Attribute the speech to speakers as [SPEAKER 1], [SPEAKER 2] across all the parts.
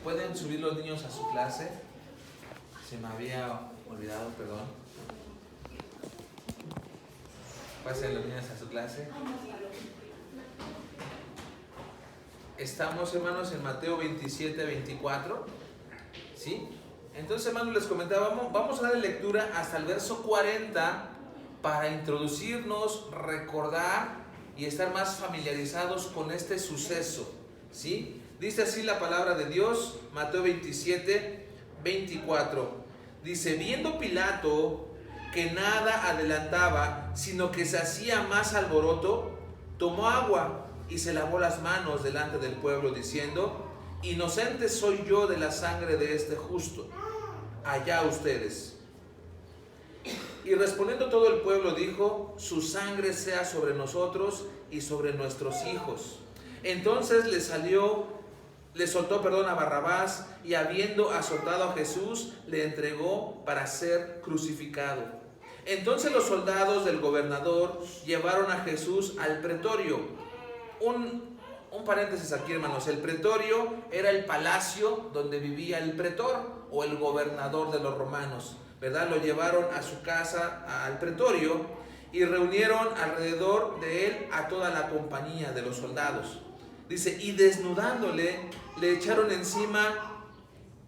[SPEAKER 1] ¿Pueden subir los niños a su clase? Se me había olvidado, perdón. Pasen los niños a su clase. Estamos, hermanos, en Mateo 27, 24. ¿Sí? Entonces, hermanos, les comentaba, vamos a dar lectura hasta el verso 40 para introducirnos, recordar y estar más familiarizados con este suceso. ¿Sí? Dice así la palabra de Dios, Mateo 27, 24. Dice: viendo Pilato que nada adelantaba, sino que se hacía más alboroto, tomó agua y se lavó las manos delante del pueblo, diciendo: inocente soy yo de la sangre de este justo, allá ustedes. Y respondiendo todo el pueblo dijo: su sangre sea sobre nosotros y sobre nuestros hijos. Entonces le soltó a Barrabás, y habiendo azotado a Jesús, le entregó para ser crucificado. Entonces los soldados del gobernador llevaron a Jesús al pretorio. Un paréntesis aquí, hermanos. El pretorio era el palacio donde vivía el pretor o el gobernador de los romanos, ¿verdad? Lo llevaron a su casa, al pretorio, y reunieron alrededor de él a toda la compañía de los soldados. Dice: y desnudándole, le echaron encima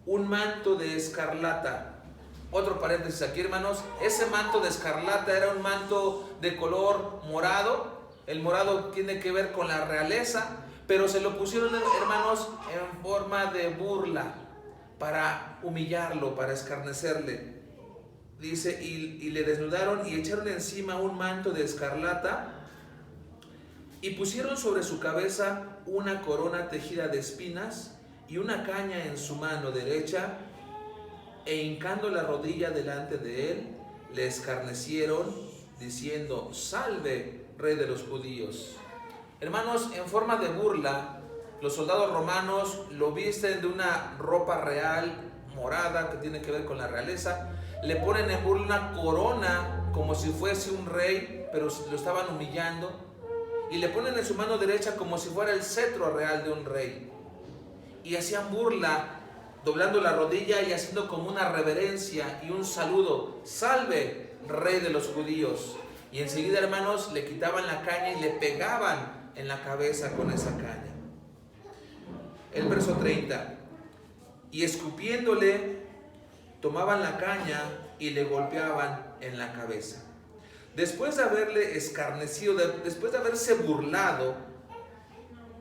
[SPEAKER 1] un manto de escarlata. Otro paréntesis aquí, hermanos. Ese manto de escarlata era un manto de color morado. El morado tiene que ver con la realeza, pero se lo pusieron, hermanos, en forma de burla, para humillarlo, para escarnecerle. Dice: y le desnudaron y echaron encima un manto de escarlata, y pusieron sobre su cabeza una corona tejida de espinas y una caña en su mano derecha, e hincando la rodilla delante de él, le escarnecieron, diciendo: salve, rey de los judíos. Hermanos, en forma de burla, los soldados romanos lo visten de una ropa real morada que tiene que ver con la realeza. Le ponen en burla una corona como si fuese un rey, pero lo estaban humillando. Y le ponen en su mano derecha como si fuera el cetro real de un rey. Y hacían burla, doblando la rodilla y haciendo como una reverencia y un saludo: salve, rey de los judíos. Y enseguida, hermanos, le quitaban la caña y le pegaban en la cabeza con esa caña. El verso 30. Y escupiéndole, tomaban la caña y le golpeaban en la cabeza. Después de haberle escarnecido, después de haberse burlado,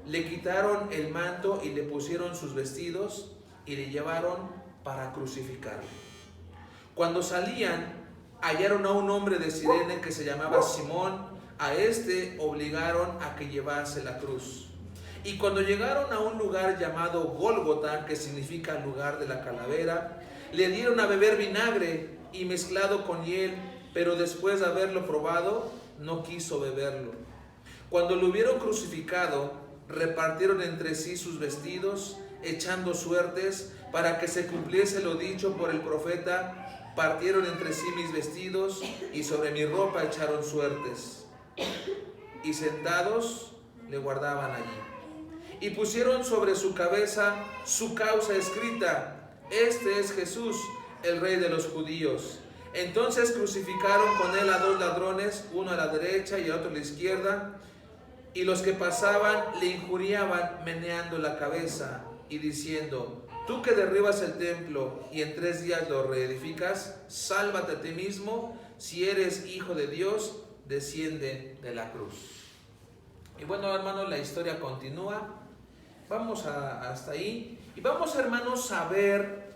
[SPEAKER 1] le quitaron el manto y le pusieron sus vestidos y le llevaron para crucificarlo. Cuando salían, hallaron a un hombre de Cirene que se llamaba Simón. A este obligaron a que llevase la cruz. Y cuando llegaron a un lugar llamado Gólgota, que significa lugar de la calavera, le dieron a beber vinagre y mezclado con hiel, pero después de haberlo probado, no quiso beberlo. Cuando lo hubieron crucificado, repartieron entre sí sus vestidos, echando suertes, para que se cumpliese lo dicho por el profeta: partieron entre sí mis vestidos, y sobre mi ropa echaron suertes. Y sentados le guardaban allí. Y pusieron sobre su cabeza su causa escrita: este es Jesús, el rey de los judíos. Entonces crucificaron con él a dos ladrones, uno a la derecha y el otro a la izquierda. Y los que pasaban le injuriaban, meneando la cabeza y diciendo: tú que derribas el templo y en 3 días lo reedificas, sálvate a ti mismo. Si eres hijo de Dios, desciende de la cruz. Y bueno, hermanos, la historia continúa. Vamos hasta ahí. Y vamos, hermanos, a ver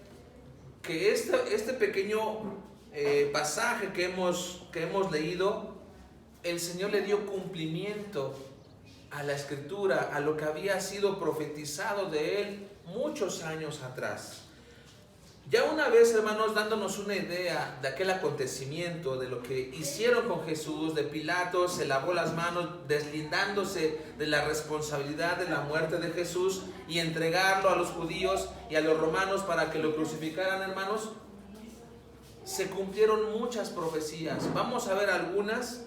[SPEAKER 1] que este pequeño pasaje que hemos leído, el Señor le dio cumplimiento a la Escritura, a lo que había sido profetizado de él muchos años atrás. Ya una vez, hermanos, dándonos una idea de aquel acontecimiento, de lo que hicieron con Jesús, de Pilato se lavó las manos deslindándose de la responsabilidad de la muerte de Jesús y entregarlo a los judíos y a los romanos para que lo crucificaran, hermanos. Se cumplieron muchas profecías. Vamos a ver algunas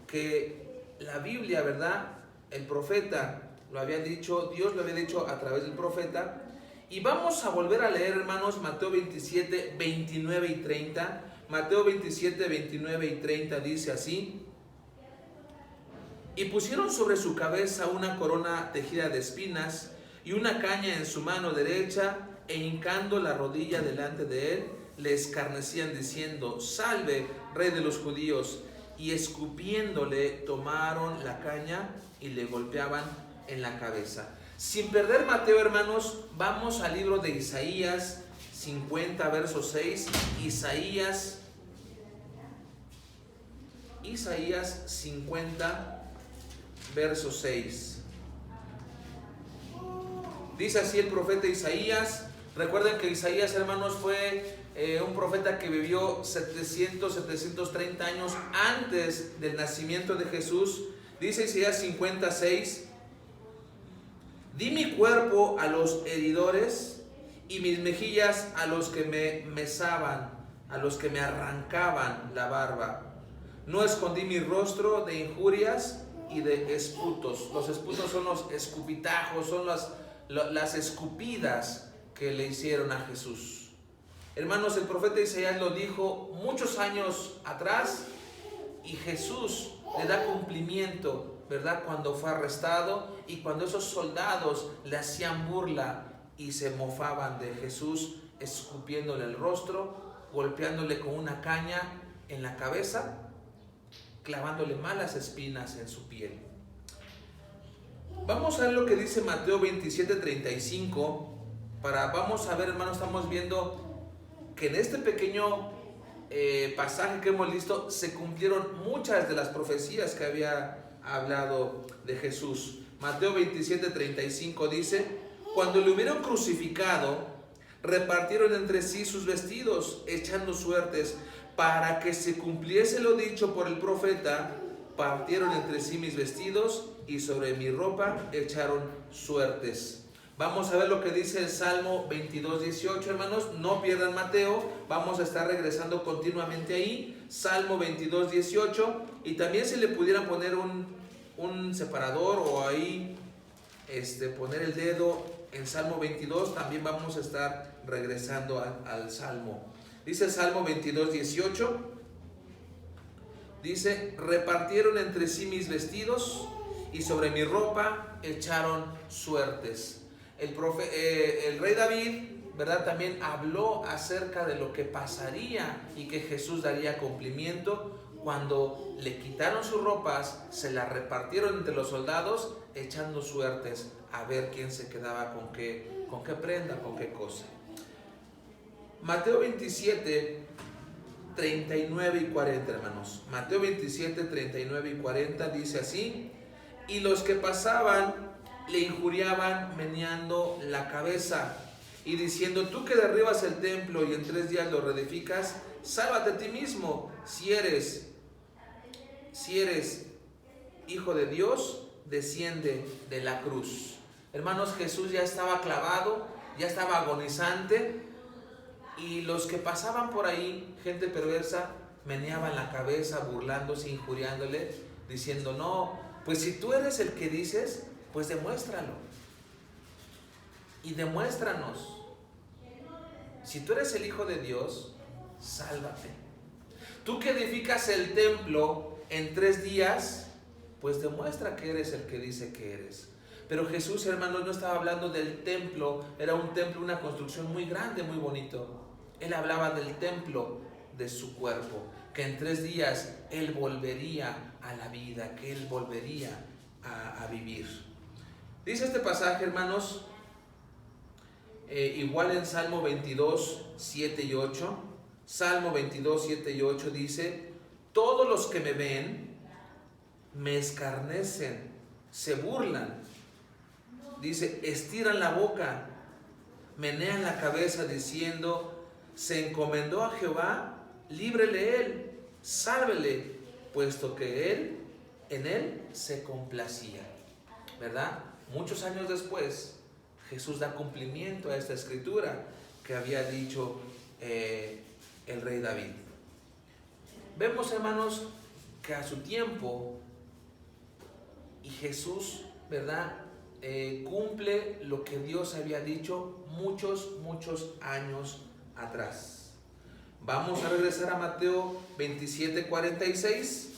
[SPEAKER 1] que la Biblia, ¿verdad?, el profeta lo había dicho, Dios lo había dicho a través del profeta, Y vamos a volver a leer, hermanos, Mateo 27, 29 y 30. Mateo 27, 29 y 30 dice así: y pusieron sobre su cabeza una corona tejida de espinas y una caña en su mano derecha, e hincando la rodilla delante de él, le escarnecían diciendo: salve, rey de los judíos. Y escupiéndole, tomaron la caña y le golpeaban en la cabeza. Sin perder Mateo, hermanos, vamos al libro de Isaías 50, verso 6. Isaías 50, verso 6. Dice así el profeta Isaías. Recuerden que Isaías, hermanos, fue un profeta que vivió 730 años antes del nacimiento de Jesús. Dice Isaías 56: di mi cuerpo a los heridores y mis mejillas a los que me mesaban, a los que me arrancaban la barba. No escondí mi rostro de injurias y de esputos. Los esputos son los escupitajos, son las escupidas que le hicieron a Jesús. Hermanos, el profeta Isaías lo dijo muchos años atrás, y Jesús le da cumplimiento, ¿verdad? Cuando fue arrestado y cuando esos soldados le hacían burla y se mofaban de Jesús, escupiéndole el rostro, golpeándole con una caña en la cabeza, clavándole malas espinas en su piel. Vamos a ver lo que dice Mateo 27, 35. Vamos a ver, hermanos, estamos viendo que en este pequeño pasaje que hemos visto se cumplieron muchas de las profecías que había hablado de Jesús. Mateo 27, 35 dice: cuando le hubieron crucificado, repartieron entre sí sus vestidos, echando suertes, para que se cumpliese lo dicho por el profeta: partieron entre sí mis vestidos y sobre mi ropa echaron suertes. Vamos a ver lo que dice el Salmo 22, 18, hermanos. No pierdan Mateo, vamos a estar regresando continuamente ahí. Salmo 22, 18. Y también si le pudieran poner un separador o ahí poner el dedo en Salmo 22, también vamos a estar regresando al Salmo. Dice Salmo 22, 18. Dice: repartieron entre sí mis vestidos y sobre mi ropa echaron suertes. El rey David, ¿verdad?, también habló acerca de lo que pasaría y que Jesús daría cumplimiento cuando le quitaron sus ropas, se las repartieron entre los soldados, echando suertes a ver quién se quedaba con qué prenda, con qué cosa. Mateo 27, 39 y 40, hermanos. Mateo 27, 39 y 40 dice así: y los que pasaban le injuriaban meneando la cabeza y diciendo: tú que derribas el templo y en 3 días lo reedificas, sálvate a ti mismo. Si eres hijo de Dios, desciende de la cruz. Hermanos, Jesús ya estaba clavado, ya estaba agonizante, y los que pasaban por ahí, gente perversa, meneaban la cabeza, burlándose, injuriándole, diciendo: no, pues si tú eres el que dices, pues demuéstralo. Y demuéstranos. Si tú eres el Hijo de Dios, sálvate. Tú que edificas el templo en 3 días, pues demuestra que eres el que dice que eres. Pero Jesús, hermanos, no estaba hablando del templo. Era un templo, una construcción muy grande, muy bonito. Él hablaba del templo de su cuerpo, que en 3 días Él volvería a la vida, que Él volvería a vivir. Dice este pasaje, hermanos, igual en Salmo 22, 7 y 8. Salmo 22, 7 y 8 dice: todos los que me ven me escarnecen, se burlan. Dice: estiran la boca, menean la cabeza diciendo: se encomendó a Jehová, líbrele él, sálvele, puesto que en él se complacía. ¿Verdad? Muchos años después, Jesús da cumplimiento a esta escritura que había dicho el rey David. Vemos, hermanos, que a su tiempo, y Jesús, ¿verdad?, cumple lo que Dios había dicho muchos años atrás. Vamos a regresar a Mateo 27:46.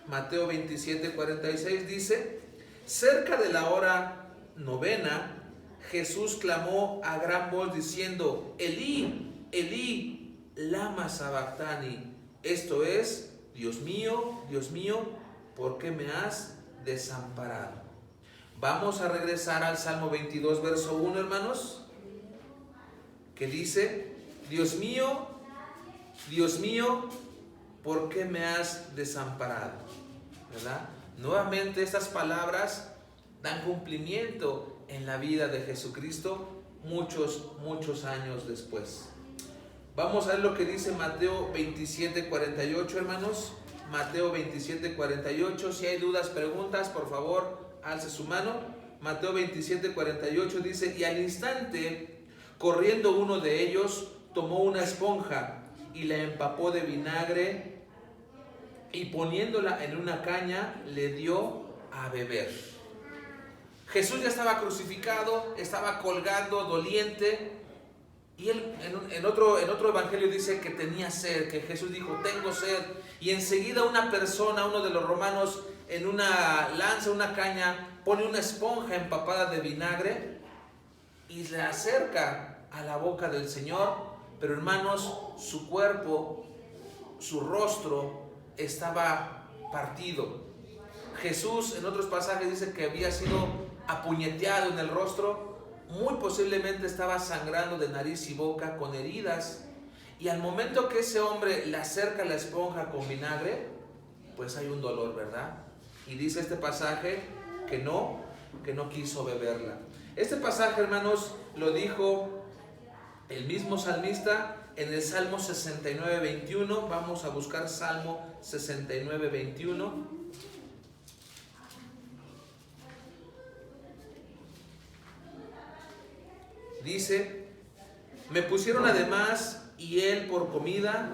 [SPEAKER 1] Mateo 27:46 dice: cerca de la hora novena, Jesús clamó a gran voz diciendo: Elí, Elí, lama sabactani. Esto es: Dios mío, ¿por qué me has desamparado? Vamos a regresar al Salmo 22, verso 1, hermanos, que dice: Dios mío, ¿por qué me has desamparado? ¿Verdad? Nuevamente estas palabras dan cumplimiento en la vida de Jesucristo muchos años después. Vamos a ver lo que dice Mateo 27:48, hermanos. Mateo 27:48. Si hay dudas, preguntas, por favor, alce su mano. Mateo 27:48 dice: y al instante, corriendo uno de ellos, tomó una esponja y la empapó de vinagre y poniéndola en una caña le dio a beber. Jesús ya estaba crucificado, estaba colgando, doliente, y él en otro evangelio dice que tenía sed, que Jesús dijo: tengo sed, y enseguida una persona, uno de los romanos, en una lanza, una caña, pone una esponja empapada de vinagre y se acerca a la boca del Señor. Pero hermanos, su cuerpo, su rostro estaba partido. Jesús en otros pasajes dice que había sido apuñeteado en el rostro, muy posiblemente estaba sangrando de nariz y boca con heridas, y al momento que ese hombre le acerca la esponja con vinagre, pues hay un dolor, ¿verdad? Y dice este pasaje que no quiso beberla. Este pasaje, hermanos, lo dijo el mismo salmista en el Salmo 69:21. Vamos a buscar Salmo 69:21. Dice: me pusieron además hiel por comida,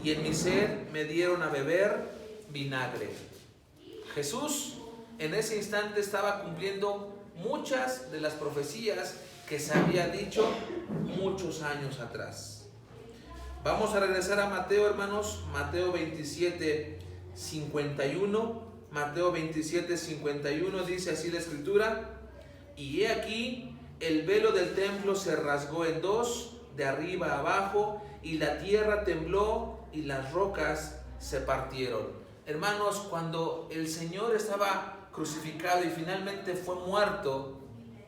[SPEAKER 1] y en mi sed me dieron a beber vinagre. Jesús en ese instante estaba cumpliendo muchas de las profecías que se había dicho muchos años atrás. Vamos a regresar a Mateo, hermanos. Mateo 27:51. Mateo 27:51 dice así la escritura: y he aquí, el velo del templo se rasgó en dos, de arriba a abajo, y la tierra tembló y las rocas se partieron. Hermanos, cuando el Señor estaba crucificado y finalmente fue muerto,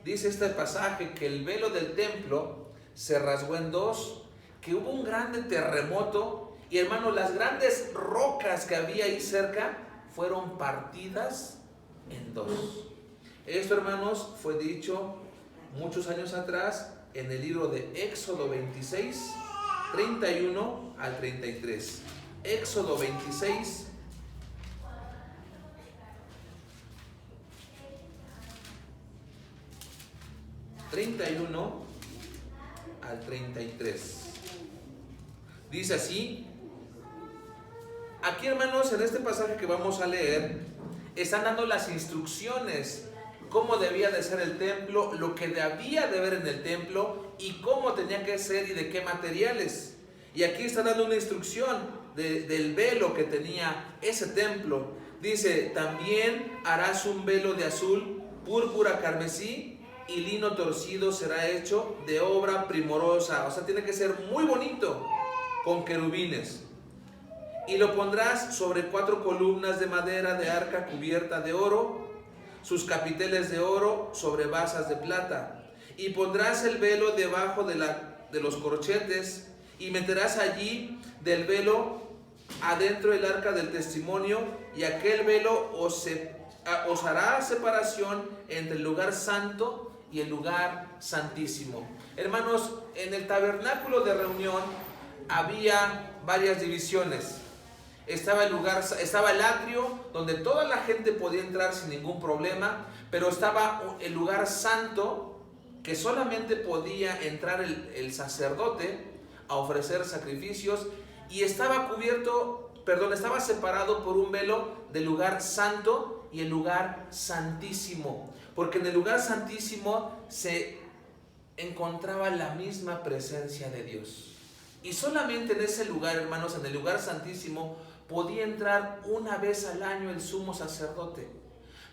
[SPEAKER 1] dice este pasaje que el velo del templo se rasgó en dos, que hubo un grande terremoto, y hermanos, las grandes rocas que había ahí cerca fueron partidas en dos. Esto, hermanos, fue dicho muchos años atrás en el libro de Éxodo 26, 31 al 33. Éxodo 26, 31 al 33. Dice así. Aquí, hermanos, en este pasaje que vamos a leer, están dando las instrucciones, cómo debía de ser el templo, lo que debía de ver en el templo y cómo tenía que ser y de qué materiales. Y aquí está dando una instrucción del velo que tenía ese templo. Dice: también harás un velo de azul, púrpura, carmesí y lino torcido será hecho de obra primorosa. O sea, tiene que ser muy bonito, con querubines. Y lo pondrás sobre 4 columnas de madera de arca cubierta de oro, sus capiteles de oro sobre basas de plata. Y pondrás el velo debajo de los corchetes, y meterás allí del velo adentro el arca del testimonio, y aquel velo os hará separación entre el lugar santo y el lugar santísimo. Hermanos, en el tabernáculo de reunión había varias divisiones. Estaba el atrio, donde toda la gente podía entrar sin ningún problema, pero estaba el lugar santo, que solamente podía entrar el sacerdote a ofrecer sacrificios, y estaba separado por un velo del lugar santo y el lugar santísimo, porque en el lugar santísimo se encontraba la misma presencia de Dios. Y solamente en ese lugar, hermanos, en el lugar santísimo, podía entrar una vez al año el sumo sacerdote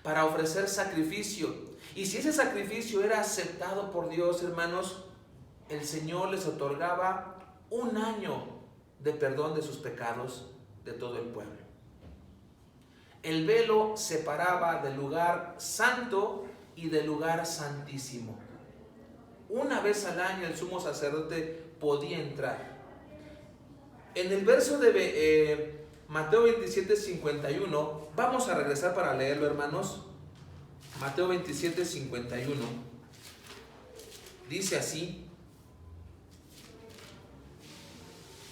[SPEAKER 1] para ofrecer sacrificio. Y si ese sacrificio era aceptado por Dios, hermanos, el Señor les otorgaba un año de perdón de sus pecados de todo el pueblo. El velo separaba del lugar santo y del lugar santísimo. Una vez al año el sumo sacerdote podía entrar. En el verso de Mateo 27, 51, vamos a regresar para leerlo, hermanos. Mateo 27, 51, dice así: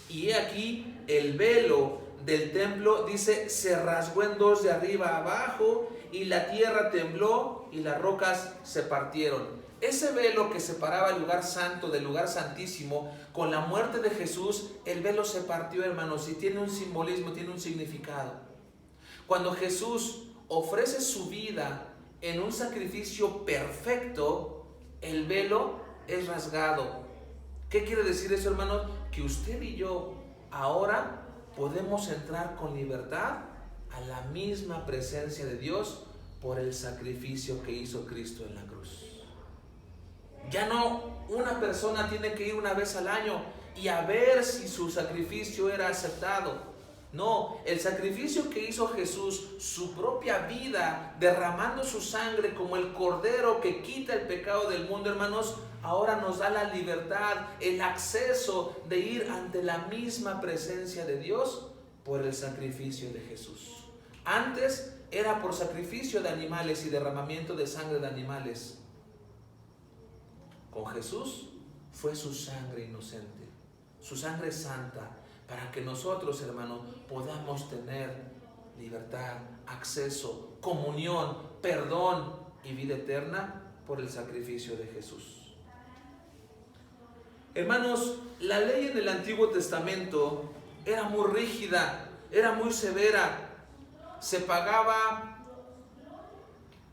[SPEAKER 1] y he aquí el velo del templo, dice, se rasgó en dos de arriba a abajo, y la tierra tembló y las rocas se partieron. Ese velo que separaba el lugar santo del lugar santísimo, con la muerte de Jesús, el velo se partió, hermanos, y tiene un simbolismo, tiene un significado. Cuando Jesús ofrece su vida en un sacrificio perfecto, el velo es rasgado. ¿Qué quiere decir eso, hermanos? Que usted y yo ahora podemos entrar con libertad a la misma presencia de Dios por el sacrificio que hizo Cristo en la cruz. Ya no una persona tiene que ir una vez al año y a ver si su sacrificio era aceptado. No, el sacrificio que hizo Jesús, su propia vida, derramando su sangre como el cordero que quita el pecado del mundo, hermanos, ahora nos da la libertad, el acceso de ir ante la misma presencia de Dios por el sacrificio de Jesús. Antes era por sacrificio de animales y derramamiento de sangre de animales. Con Jesús fue su sangre inocente, su sangre santa, para que nosotros, hermanos, podamos tener libertad, acceso, comunión, perdón y vida eterna por el sacrificio de Jesús. Hermanos, la ley en el Antiguo Testamento era muy rígida, era muy severa. Se pagaba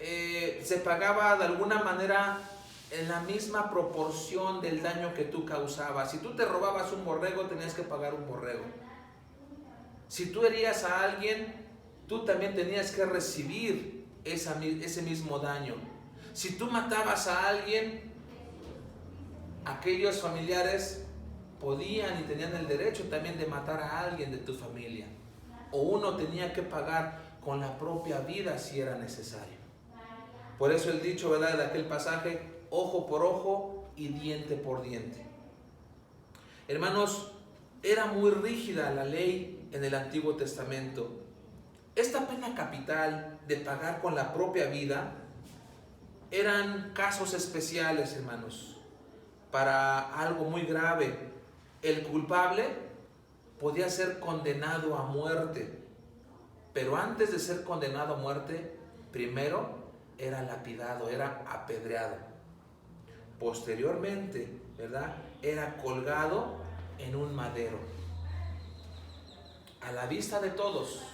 [SPEAKER 1] de alguna manera en la misma proporción del daño que tú causabas. Si tú te robabas un borrego, tenías que pagar un borrego. Si tú herías a alguien, tú también tenías que recibir ese mismo daño. Si tú matabas a alguien, aquellos familiares podían y tenían el derecho también de matar a alguien de tu familia. O uno tenía que pagar con la propia vida si era necesario. Por eso el dicho, ¿verdad?, de aquel pasaje: ojo por ojo y diente por diente. Hermanos, era muy rígida la ley en el Antiguo Testamento. Esta pena capital de pagar con la propia vida eran casos especiales, hermanos, para algo muy grave. El culpable podía ser condenado a muerte, pero antes de ser condenado a muerte, primero era lapidado, era apedreado. Posteriormente, ¿verdad?, era colgado en un madero, a la vista de todos.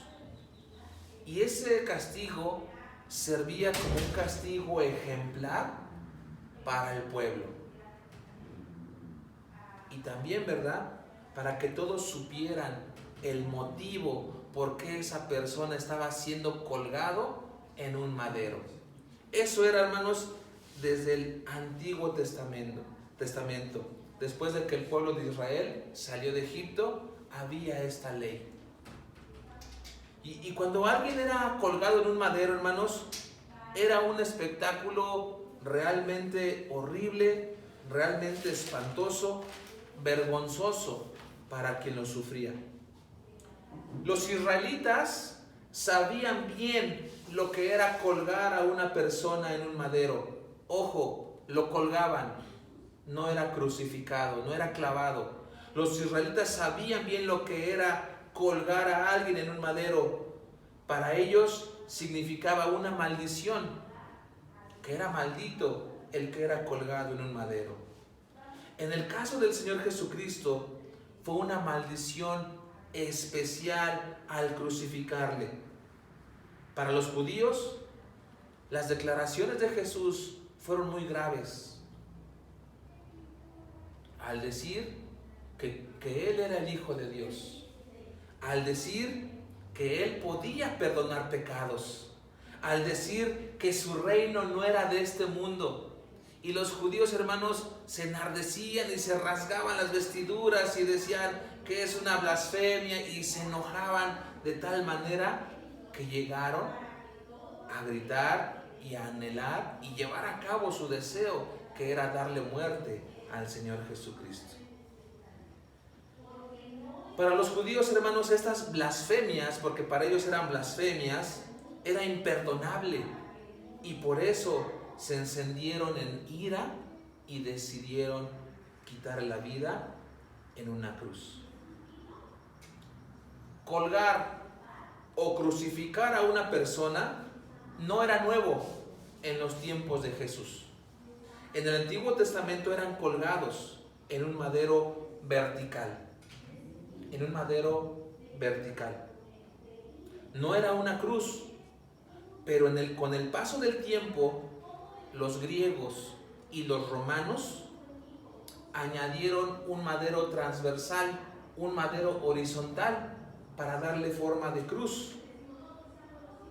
[SPEAKER 1] Y ese castigo servía como un castigo ejemplar para el pueblo. Y también, ¿verdad?, para que todos supieran el motivo por qué esa persona estaba siendo colgado en un madero. Eso era, hermanos, desde el Antiguo Testamento. Después de que el pueblo de Israel salió de Egipto, había esta ley. Y cuando alguien era colgado en un madero, hermanos, era un espectáculo realmente horrible, realmente espantoso, vergonzoso para quien lo sufría. Los israelitas sabían bien lo que era colgar a una persona en un madero. Ojo, lo colgaban, no era crucificado, no era clavado. Los israelitas sabían bien lo que era colgar a alguien en un madero. Para ellos significaba una maldición, que era maldito el que era colgado en un madero. En el caso del Señor Jesucristo, fue una maldición especial al crucificarle. Para los judíos, las declaraciones de Jesús fueron muy graves. Al decir que Él era el Hijo de Dios, al decir que Él podía perdonar pecados, al decir que su reino no era de este mundo. Y los judíos, hermanos, se enardecían y se rasgaban las vestiduras y decían que es una blasfemia, y se enojaban de tal manera que llegaron a gritar y a anhelar y llevar a cabo su deseo, que era darle muerte al Señor Jesucristo. Para los judíos, hermanos, estas blasfemias, porque para ellos eran blasfemias, era imperdonable, y por eso se encendieron en ira y decidieron quitar la vida en una cruz. Colgar o crucificar a una persona no era nuevo en los tiempos de Jesús. En el Antiguo Testamento eran colgados en un madero vertical. En un madero vertical. No era una cruz, pero con el paso del tiempo, los griegos y los romanos añadieron un madero transversal, un madero horizontal, para darle forma de cruz.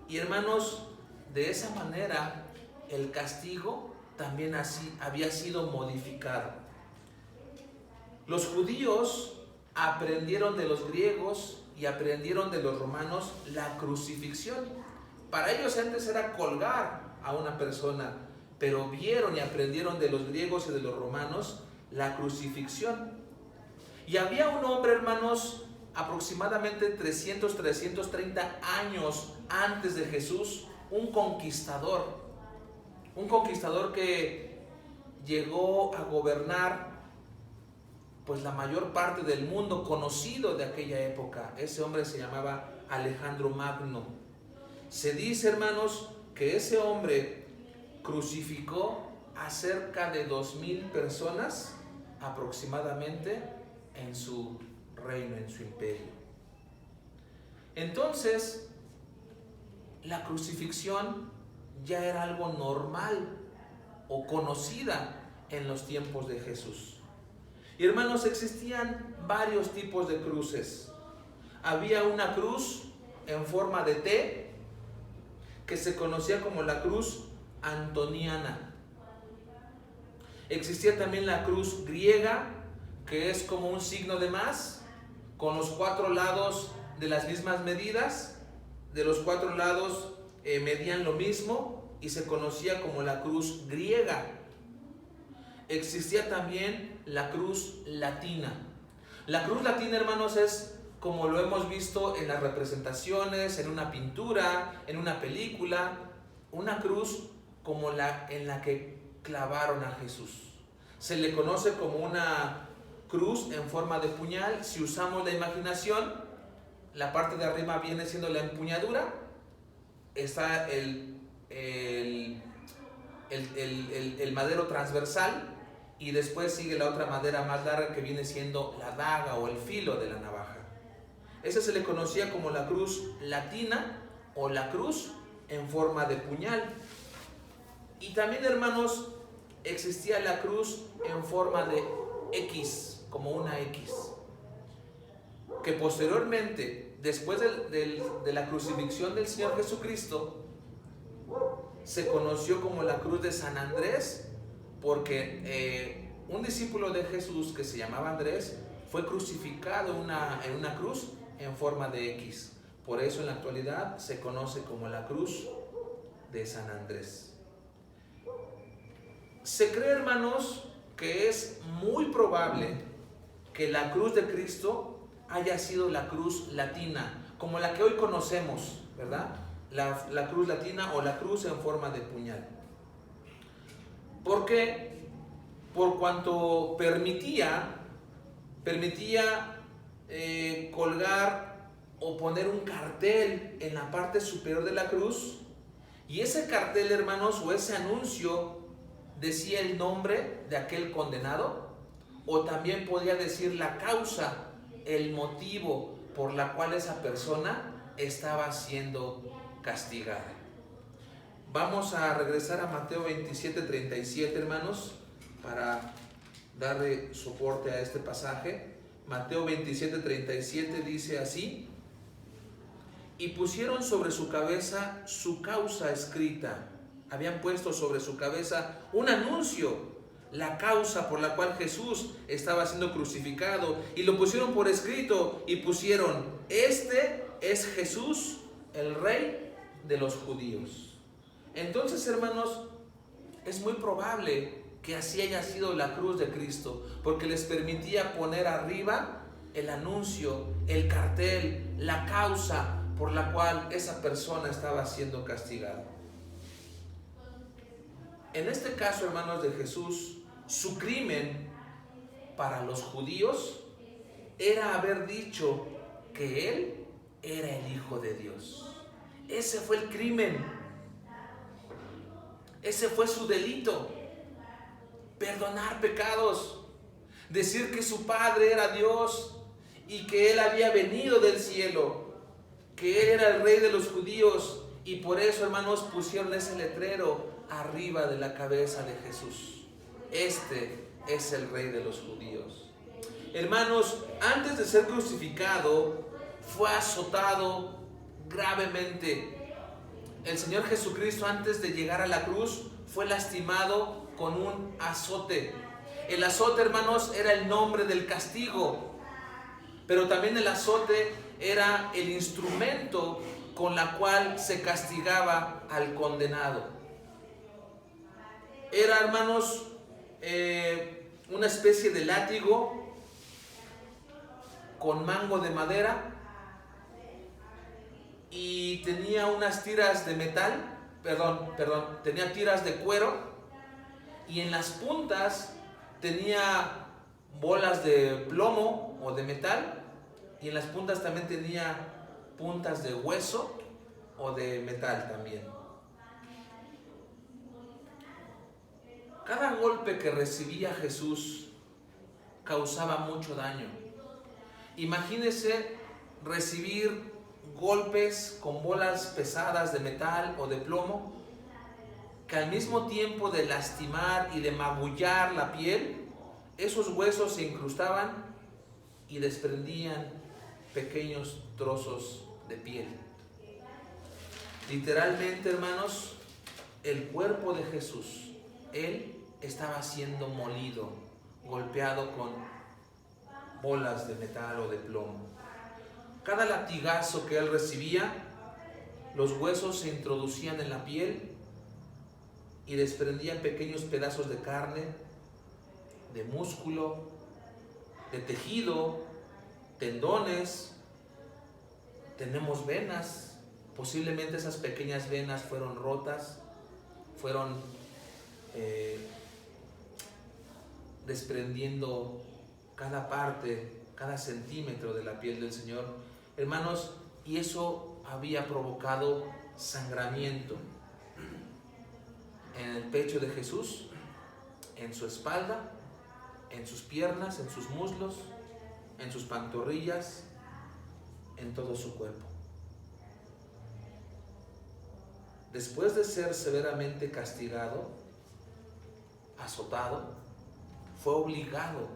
[SPEAKER 1] Y hermanos, de esa manera el castigo también así había sido modificado. Los judíos aprendieron de los griegos y aprendieron de los romanos la crucifixión. Para ellos antes era colgar a una persona, pero vieron y aprendieron de los griegos y de los romanos la crucifixión. Y había un hombre, hermanos, aproximadamente 330 años antes de Jesús, un conquistador que llegó a gobernar pues la mayor parte del mundo conocido de aquella época. Ese hombre se llamaba Alejandro Magno. Se dice, hermanos, que ese hombre crucificó a cerca de 2,000 personas aproximadamente en su reino, en su imperio. Entonces, la crucifixión ya era algo normal o conocida en los tiempos de Jesús. Y hermanos, existían varios tipos de cruces. Había una cruz en forma de T, que se conocía como la cruz antoniana. Existía también la cruz griega, que es como un signo de más, con los 4 lados de las mismas medidas. De los 4 lados medían lo mismo y se conocía como la cruz griega. Existía también la cruz latina. La cruz latina, hermanos, es como lo hemos visto en las representaciones, en una pintura, en una película, una cruz como la en la que clavaron a Jesús. Se le conoce como una cruz en forma de puñal. Si usamos la imaginación, la parte de arriba viene siendo la empuñadura, está el madero transversal, y después sigue la otra madera más larga que viene siendo la daga o el filo de la navaja. Esa se le conocía como la cruz latina o la cruz en forma de puñal. Y también, hermanos, existía la cruz en forma de X, como una X, que posteriormente, después de la crucifixión del Señor Jesucristo, se conoció como la cruz de San Andrés, porque un discípulo de Jesús que se llamaba Andrés fue crucificado en una cruz en forma de X. Por eso en la actualidad se conoce como la cruz de San Andrés. Se cree, hermanos, que es muy probable que la cruz de Cristo haya sido la cruz latina, como la que hoy conocemos, ¿verdad? La cruz latina o la cruz en forma de puñal. ¿Por qué? Por cuanto permitía colgar o poner un cartel en la parte superior de la cruz, y ese cartel, hermanos, o ese anuncio decía el nombre de aquel condenado, o también podía decir la causa, el motivo por la cual esa persona estaba siendo castigada. Vamos a regresar a Mateo 27:37, hermanos, para darle soporte a este pasaje. Mateo 27:37 dice así: y pusieron sobre su cabeza su causa escrita. Habían puesto sobre su cabeza un anuncio, la causa por la cual Jesús estaba siendo crucificado, y lo pusieron por escrito y pusieron: este es Jesús, el Rey de los judíos. Entonces, hermanos, es muy probable que así haya sido la cruz de Cristo, porque les permitía poner arriba el anuncio, el cartel, la causa por la cual esa persona estaba siendo castigada. En este caso, hermanos, de Jesús, su crimen para los judíos era haber dicho que Él era el Hijo de Dios. Ese fue el crimen. Ese fue su delito. Perdonar pecados. Decir que su Padre era Dios y que Él había venido del cielo, que Él era el Rey de los judíos, y por eso, hermanos, pusieron ese letrero arriba de la cabeza de Jesús: este es el Rey de los judíos. Hermanos, antes de ser crucificado, fue azotado gravemente. El Señor Jesucristo, antes de llegar a la cruz, fue lastimado con un azote. El azote, hermanos, era el nombre del castigo, pero también el azote era el instrumento con la cual se castigaba al condenado. Era, hermanos, una especie de látigo con mango de madera, y tenía unas tiras de metal, tenía tiras de cuero, y en las puntas tenía bolas de plomo o de metal, y en las puntas también tenía puntas de hueso o de metal también. Cada golpe que recibía Jesús causaba mucho daño. Imagínese recibir golpes con bolas pesadas de metal o de plomo, que al mismo tiempo de lastimar y de magullar la piel, esos huesos se incrustaban y desprendían pequeños trozos de piel. Literalmente, hermanos, el cuerpo de Jesús, Él estaba siendo molido, golpeado con bolas de metal o de plomo. Cada latigazo que Él recibía, los huesos se introducían en la piel y desprendían pequeños pedazos de carne, de músculo, de tejido, tendones. Tenemos venas. Posiblemente esas pequeñas venas fueron rotas, fueron desprendiendo cada parte, cada centímetro de la piel del Señor, hermanos, y eso había provocado sangramiento en el pecho de Jesús, en su espalda, en sus piernas, en sus muslos, en sus pantorrillas, en todo su cuerpo. Después de ser severamente castigado, azotado, fue obligado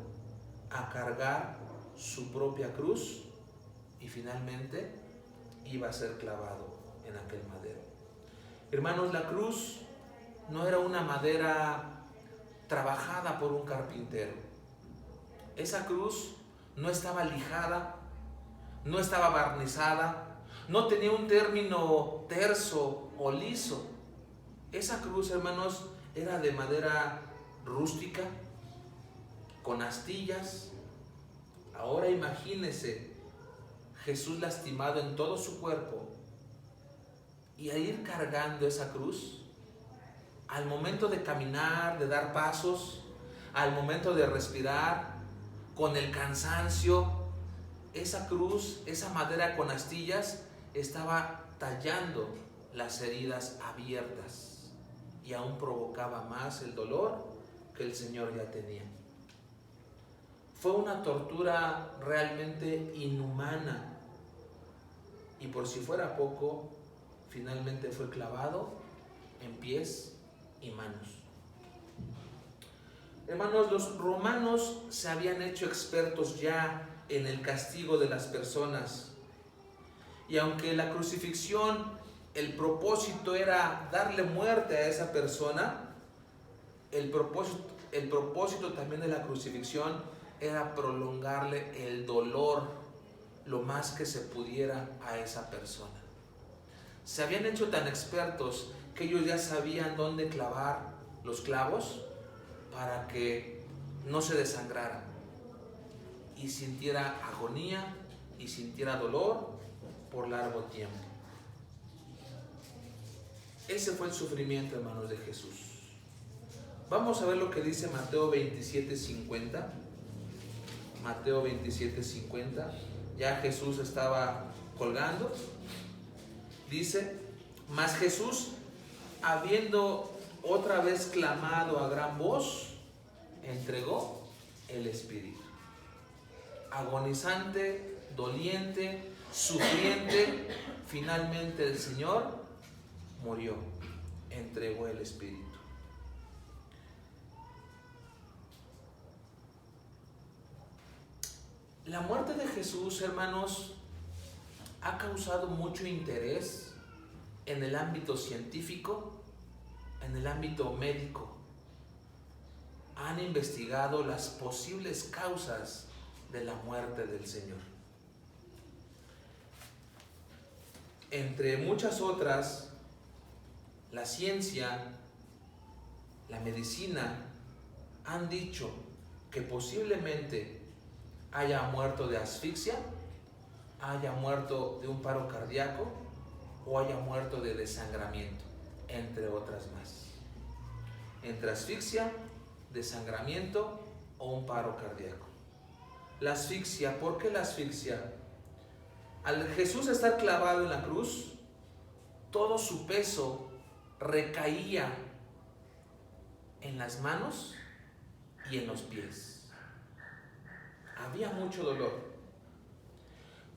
[SPEAKER 1] a cargar su propia cruz y finalmente iba a ser clavado en aquel madero. Hermanos, la cruz no era una madera trabajada por un carpintero. Esa cruz no estaba lijada, no estaba barnizada, no tenía un término terso o liso. Esa cruz, hermanos, era de madera rústica, con astillas. Ahora imagínese Jesús lastimado en todo su cuerpo, y a ir cargando esa cruz, al momento de caminar, de dar pasos, al momento de respirar, con el cansancio, esa cruz, esa madera con astillas, estaba tallando las heridas abiertas y aún provocaba más el dolor que el Señor ya tenía. Fue una tortura realmente inhumana, y por si fuera poco, finalmente fue clavado en pies y manos. Hermanos, los romanos se habían hecho expertos ya en el castigo de las personas. Y aunque la crucifixión, el propósito era darle muerte a esa persona, el propósito también de la crucifixión era prolongarle el dolor lo más que se pudiera a esa persona. Se habían hecho tan expertos que ellos ya sabían dónde clavar los clavos para que no se desangrara y sintiera agonía y sintiera dolor por largo tiempo. Ese fue el sufrimiento, hermanos, de Jesús. Vamos a ver lo que dice Mateo 27:50. Mateo 27:50. Ya Jesús estaba colgando. Dice: mas Jesús, habiendo otra vez clamado a gran voz, entregó el espíritu. Agonizante, doliente, sufriente, finalmente el Señor murió, entregó el espíritu. La muerte de Jesús, hermanos, ha causado mucho interés en el ámbito científico, en el ámbito médico. Han investigado las posibles causas de la muerte del Señor. Entre muchas otras, la ciencia, la medicina han dicho que posiblemente haya muerto de asfixia, haya muerto de un paro cardíaco o haya muerto de desangramiento, entre otras más. Entre asfixia, desangramiento o un paro cardíaco. La asfixia, ¿por qué la asfixia? Al Jesús estar clavado en la cruz, todo su peso recaía en las manos y en los pies. Había mucho dolor,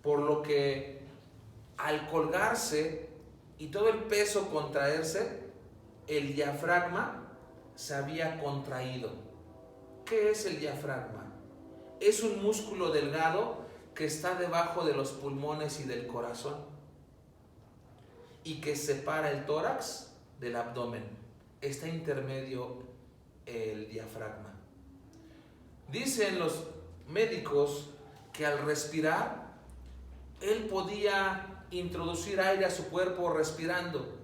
[SPEAKER 1] por lo que al colgarse y todo el peso contraerse, el diafragma se había contraído. ¿Qué es el diafragma? Es un músculo delgado que está debajo de los pulmones y del corazón y que separa el tórax del abdomen. Está intermedio el diafragma. Dicen los médicos que al respirar, él podía introducir aire a su cuerpo respirando,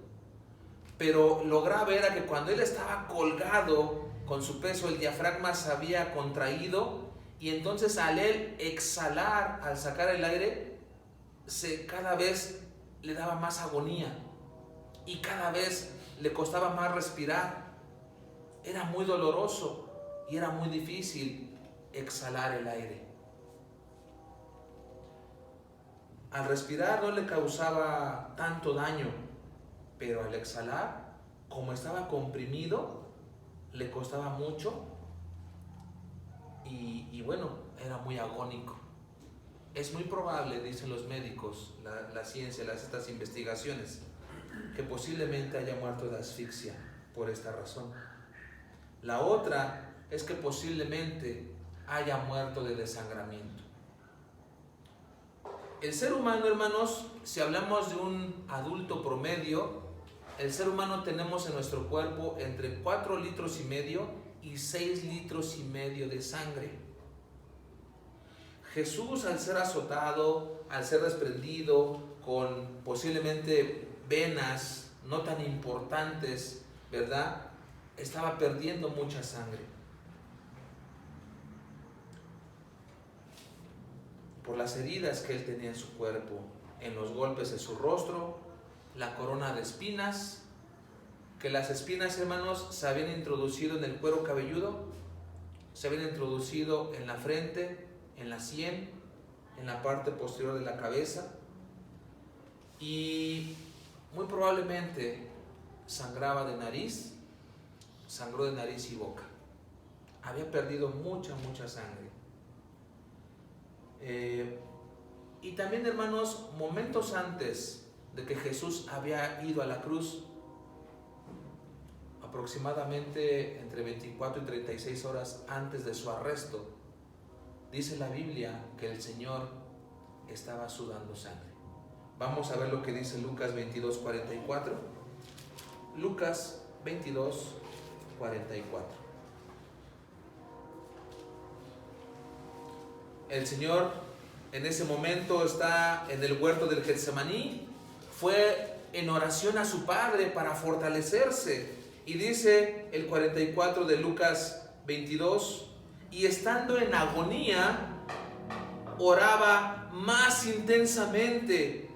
[SPEAKER 1] pero lo grave era que cuando él estaba colgado con su peso, el diafragma se había contraído y entonces al él exhalar, al sacar el aire, cada vez le daba más agonía y cada vez le costaba más respirar. Era muy doloroso y era muy difícil exhalar el aire. Al respirar no le causaba tanto daño, pero al exhalar, como estaba comprimido, le costaba mucho y bueno, era muy agónico. Es muy probable, dicen los médicos, la ciencia, estas investigaciones, que posiblemente haya muerto de asfixia por esta razón. La otra es que posiblemente haya muerto de desangramiento. El ser humano, hermanos, si hablamos de un adulto promedio, el ser humano tenemos en nuestro cuerpo entre 4,5 litros y 6,5 litros de sangre. Jesús, al ser azotado, al ser desprendido, con posiblemente venas no tan importantes, ¿verdad?, estaba perdiendo mucha sangre. Por las heridas que él tenía en su cuerpo, en los golpes de su rostro, la corona de espinas, que las espinas, hermanos, se habían introducido en el cuero cabelludo, se habían introducido en la frente, en la sien, en la parte posterior de la cabeza, y muy probablemente sangraba de nariz, sangró de nariz y boca. Había perdido mucha sangre. Y también, hermanos, momentos antes de que Jesús había ido a la cruz, aproximadamente entre 24 y 36 horas antes de su arresto, dice la Biblia que el Señor estaba sudando sangre. Vamos a ver lo que dice Lucas 22:44. Lucas 22:44. El Señor en ese momento está en el huerto del Getsemaní, fue en oración a su Padre para fortalecerse. Y dice el 44 de Lucas 22, y estando en agonía, oraba más intensamente,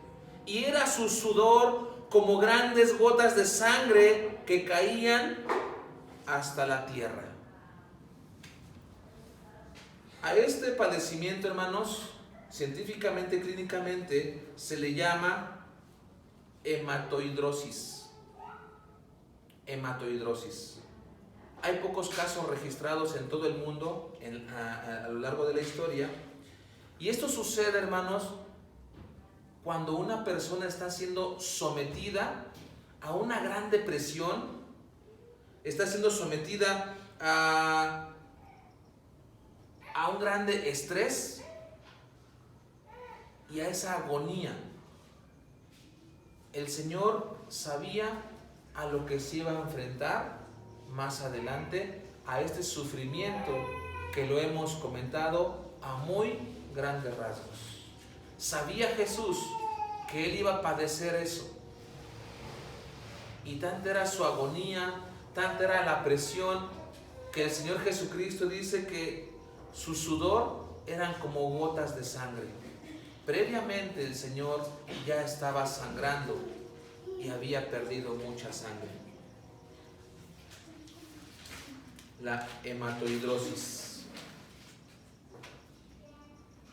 [SPEAKER 1] y era su sudor como grandes gotas de sangre que caían hasta la tierra. A este padecimiento, hermanos, científicamente, clínicamente, se le llama hematoidrosis. Hematoidrosis. Hay pocos casos registrados en todo el mundo a lo largo de la historia. Y esto sucede, hermanos, cuando una persona está siendo sometida a una gran depresión, está siendo sometida a un grande estrés y a esa agonía. El Señor sabía a lo que se iba a enfrentar más adelante, a este sufrimiento que lo hemos comentado a muy grandes rasgos. Sabía Jesús que Él iba a padecer eso, y tanta era su agonía, tanta era la presión, que el Señor Jesucristo dice que su sudor eran como gotas de sangre. Previamente el Señor ya estaba sangrando y había perdido mucha sangre. La hematoidrosis.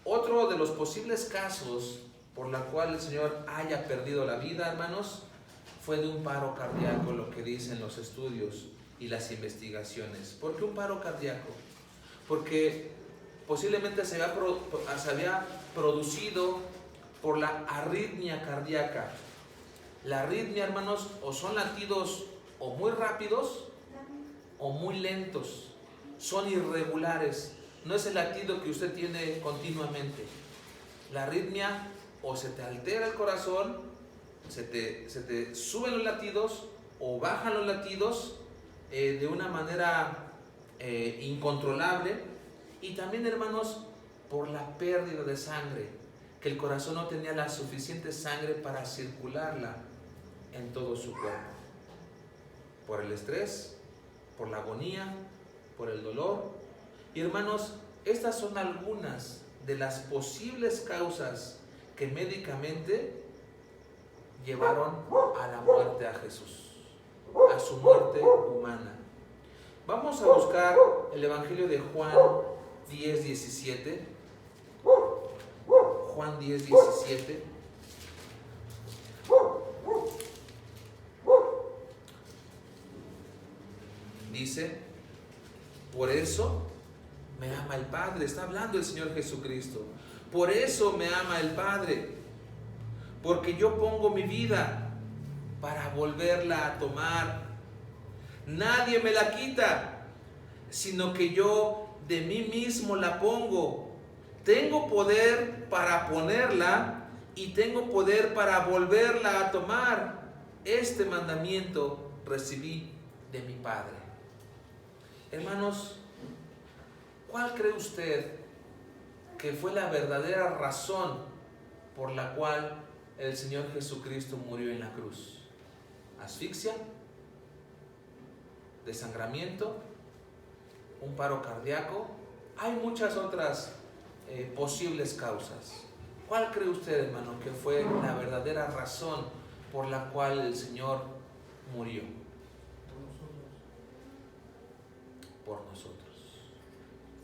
[SPEAKER 1] Otro de los posibles casos por la cual el Señor haya perdido la vida, hermanos, fue de un paro cardíaco, lo que dicen los estudios y las investigaciones. ¿Por qué un paro cardíaco? Porque posiblemente se había producido por la arritmia cardíaca. La arritmia, hermanos, o son latidos o muy rápidos o muy lentos, son irregulares, no es el latido que usted tiene continuamente. La arritmia, o se te altera el corazón, se te suben los latidos o bajan los latidos de una manera incontrolable. Y también, hermanos, por la pérdida de sangre, que el corazón no tenía la suficiente sangre para circularla en todo su cuerpo, por el estrés, por la agonía, por el dolor. Y hermanos, estas son algunas de las posibles causas que médicamente llevaron a la muerte a Jesús, a su muerte humana. Vamos a buscar el Evangelio de Juan 10:17. Juan 10:17. Dice: por eso me ama el Padre. Está hablando el Señor Jesucristo. Por eso me ama el Padre, porque yo pongo mi vida para volverla a tomar. Nadie me la quita, sino que yo de mí mismo la pongo. Tengo poder para ponerla y tengo poder para volverla a tomar. Este mandamiento recibí de mi Padre. Hermanos, ¿cuál cree usted que fue la verdadera razón por la cual el Señor Jesucristo murió en la cruz? ¿Asfixia? ¿Desangramiento? ¿Un paro cardíaco? Hay muchas otras posibles causas. ¿Cuál cree usted, hermano, que fue la verdadera razón por la cual el Señor murió? Por nosotros.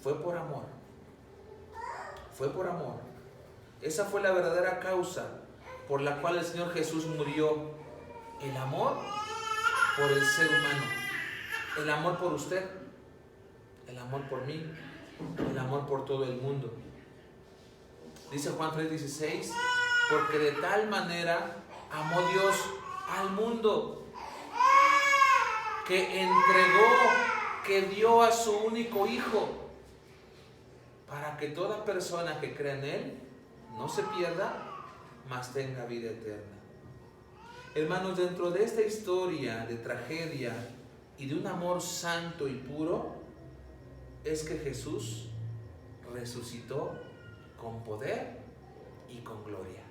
[SPEAKER 1] Fue por amor. Fue por amor. Esa fue la verdadera causa por la cual el Señor Jesús murió. El amor por el ser humano. El amor por usted. El amor por mí. El amor por todo el mundo. Dice Juan 3:16: porque de tal manera amó Dios al mundo, que entregó, que dio a su único Hijo, para que toda persona que crea en Él no se pierda, mas tenga vida eterna. Hermanos, dentro de esta historia de tragedia y de un amor santo y puro, es que Jesús resucitó con poder y con gloria.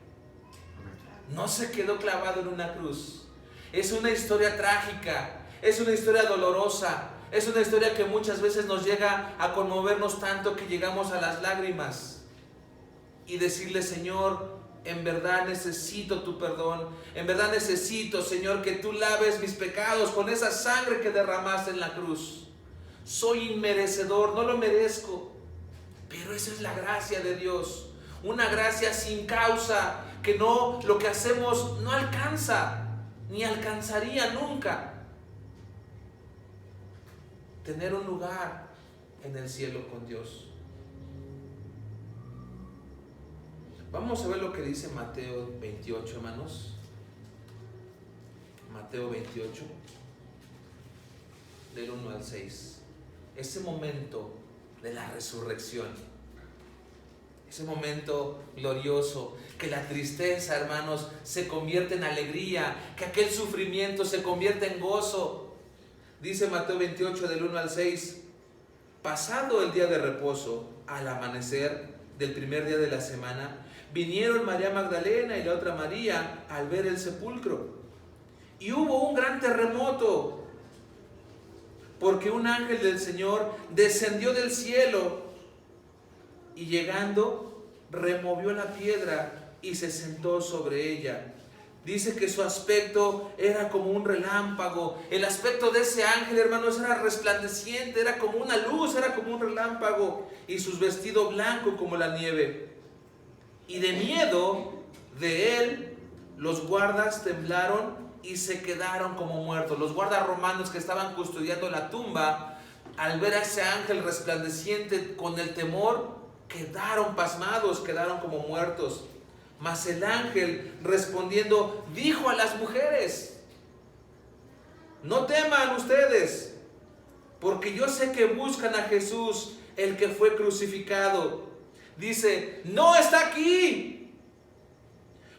[SPEAKER 1] No se quedó clavado en una cruz. Es una historia trágica, es una historia dolorosa, es una historia que muchas veces nos llega a conmovernos tanto que llegamos a las lágrimas y decirle: Señor, en verdad necesito tu perdón, en verdad necesito, Señor, que tú laves mis pecados con esa sangre que derramaste en la cruz. Soy inmerecedor, no lo merezco, pero esa es la gracia de Dios, una gracia sin causa, que no, lo que hacemos no alcanza, ni alcanzaría nunca tener un lugar en el cielo con Dios. Vamos a ver lo que dice Mateo 28, hermanos. Mateo 28, del 1 al 6. Ese momento de la resurrección, ese momento glorioso, que la tristeza, hermanos, se convierte en alegría, que aquel sufrimiento se convierte en gozo. Dice Mateo 28, del 1 al 6: pasado el día de reposo, al amanecer del primer día de la semana, vinieron María Magdalena y la otra María al ver el sepulcro. Y hubo un gran terremoto, porque un ángel del Señor descendió del cielo y llegando removió la piedra y se sentó sobre ella. Dice que su aspecto era como un relámpago. El aspecto de ese ángel, hermanos, era resplandeciente, era como una luz, era como un relámpago, y su vestido blanco como la nieve. Y de miedo de él, los guardas temblaron y se quedaron como muertos. Los guardas romanos que estaban custodiando la tumba, al ver a ese ángel resplandeciente, con el temor, quedaron pasmados, quedaron como muertos. Mas el ángel, respondiendo, dijo a las mujeres: no teman ustedes, porque yo sé que buscan a Jesús, el que fue crucificado. Dice: no está aquí,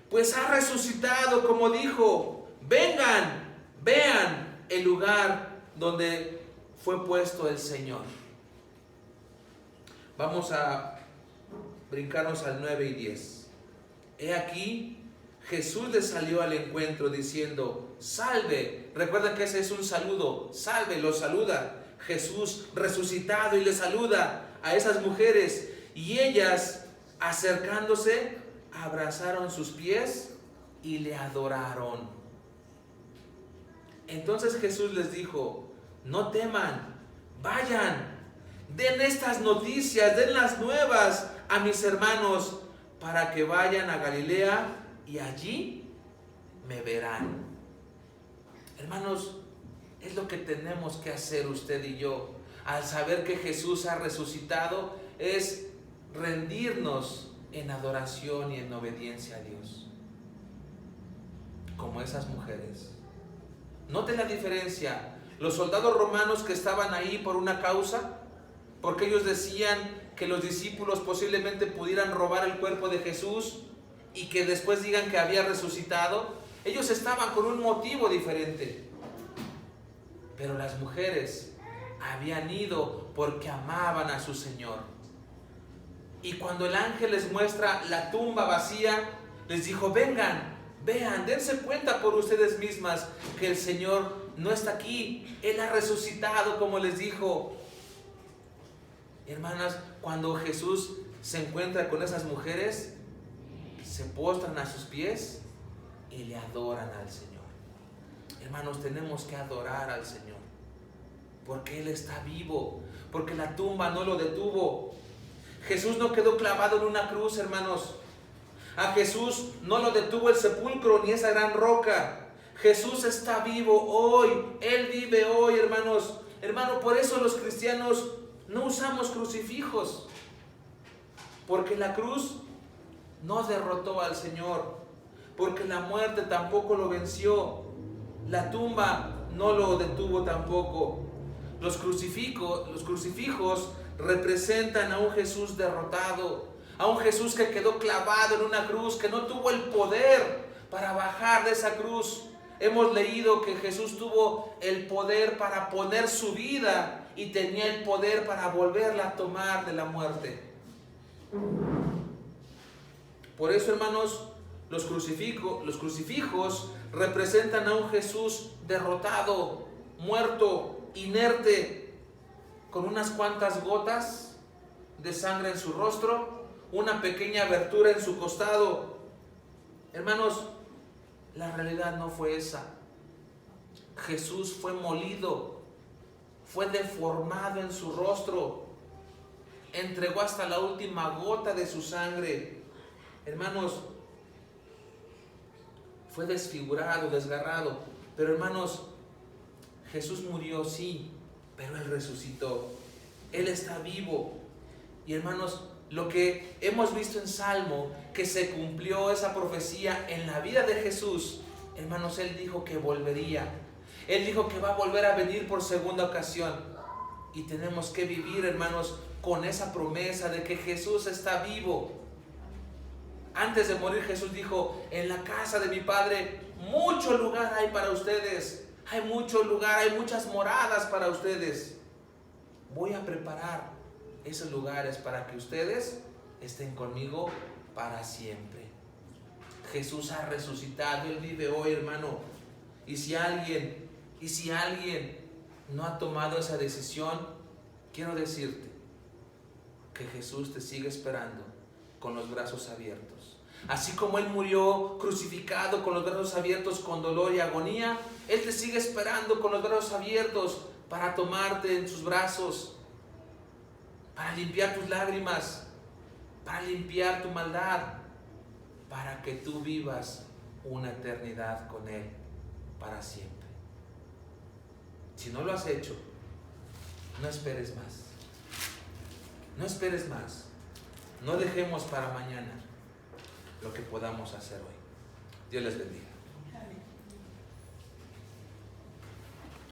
[SPEAKER 1] pues ha resucitado como dijo. Vengan, vean el lugar donde fue puesto el Señor. Vamos a brincarnos al 9 y 10. He aquí, Jesús les salió al encuentro diciendo: salve. Recuerden que ese es un saludo. Salve, los saluda Jesús resucitado, y les saluda a esas mujeres. Y ellas, acercándose, abrazaron sus pies y le adoraron. Entonces Jesús les dijo: no teman, vayan, den estas noticias, den las nuevas a mis hermanos, para que vayan a Galilea y allí me verán. Hermanos, es lo que tenemos que hacer usted y yo. Al saber que Jesús ha resucitado, es rendirnos en adoración y en obediencia a Dios, como esas mujeres. Note la diferencia. Los soldados romanos que estaban ahí por una causa, porque ellos decían que los discípulos posiblemente pudieran robar el cuerpo de Jesús y que después digan que había resucitado. Ellos estaban con un motivo diferente. Pero las mujeres habían ido porque amaban a su Señor. Y cuando el ángel les muestra la tumba vacía, les dijo: vengan, vean, dense cuenta por ustedes mismas que el Señor no está aquí. Él ha resucitado, como les dijo. Hermanas, cuando Jesús se encuentra con esas mujeres, se postran a sus pies y le adoran al Señor. Hermanos, tenemos que adorar al Señor, porque Él está vivo, porque la tumba no lo detuvo. Jesús no quedó clavado en una cruz, hermanos. A Jesús no lo detuvo el sepulcro ni esa gran roca. Jesús está vivo hoy. Él vive hoy, hermanos. Hermano, por eso los cristianos no usamos crucifijos, porque la cruz no derrotó al Señor, porque la muerte tampoco lo venció. La tumba no lo detuvo tampoco. Los crucifijos representan a un Jesús derrotado, a un Jesús que quedó clavado en una cruz, que no tuvo el poder para bajar de esa cruz. Hemos leído que Jesús tuvo el poder para poner su vida y tenía el poder para volverla a tomar de la muerte. Por eso, hermanos, los crucifijos representan a un Jesús derrotado, muerto, inerte, con unas cuantas gotas de sangre en su rostro, una pequeña abertura en su costado. Hermanos, la realidad no fue esa. Jesús fue molido, fue deformado en su rostro, entregó hasta la última gota de su sangre. Hermanos, fue desfigurado, desgarrado. Pero hermanos, Jesús murió, sí, pero Él resucitó. Él está vivo. Y hermanos, lo que hemos visto en Salmo, que se cumplió esa profecía en la vida de Jesús. Hermanos, Él dijo que volvería. Él dijo que va a volver a venir por segunda ocasión. Y tenemos que vivir, hermanos, con esa promesa de que Jesús está vivo. Antes de morir, Jesús dijo: en la casa de mi Padre mucho lugar hay para ustedes. Hay mucho lugar, hay muchas moradas para ustedes. Voy a preparar esos lugares para que ustedes estén conmigo para siempre. Jesús ha resucitado, Él vive hoy, hermano. Y si alguien no ha tomado esa decisión, quiero decirte que Jesús te sigue esperando con los brazos abiertos. Así como Él murió crucificado con los brazos abiertos, con dolor y agonía, Él te sigue esperando con los brazos abiertos para tomarte en sus brazos, para limpiar tus lágrimas, para limpiar tu maldad, para que tú vivas una eternidad con Él para siempre. Si no lo has hecho, no esperes más. No esperes más. No dejemos para mañana lo que podamos hacer hoy. Dios les bendiga.
[SPEAKER 2] Amén.